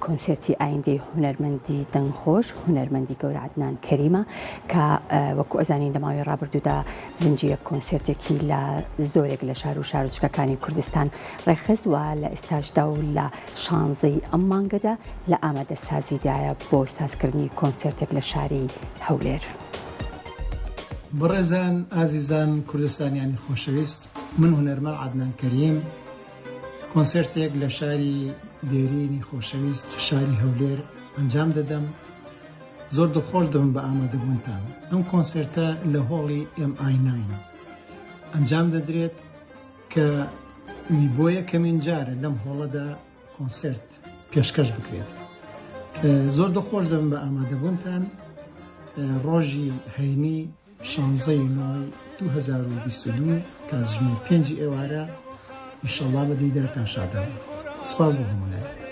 کۆنسرتی ئایندەی هونەرمەندی دەنگخۆش هونەرمەندی گەورە عەدنان کەریمە کە وەکو ئەزانین لە ماوەی ڕابردوودا زنجیرە کۆنسرتێکی لە زۆرێک لە شار و شارۆچکەکانی کوردستان ڕێکخست و لە ئێستاشدا و لە 16ی ئەم مانگەدا لە ئامادەسازیدایە بۆ سازکردنی کۆنسرتێک لە شاری هەولێر. بەڕێزان ئازیزان کوردستانیانی خۆشەویست، من هونەرمەند عەدنان کەریم کۆنسرتێک لە شاری دێرینی خۆشەویست شاری هەولێر ئەنجام دەدەم. زۆر دڵخۆش دەبم بە ئامادەبوونتان. ئەم کۆنسرتە لە هۆڵی MI9 ئەنجام دەدرێت کە بۆ یەکەمین جارە لەم هۆڵەدا کۆنسرت پێشکەش بکرێت. زۆر دڵخۆش دەبم بە ئامادەبوونتان. ڕۆژی هەینی 16 مای 2022 کاتژمێر 5 ئێوارە ئینشەڵڵا بە دیدارتان شادەم. سپاس بۆ هەموو لای.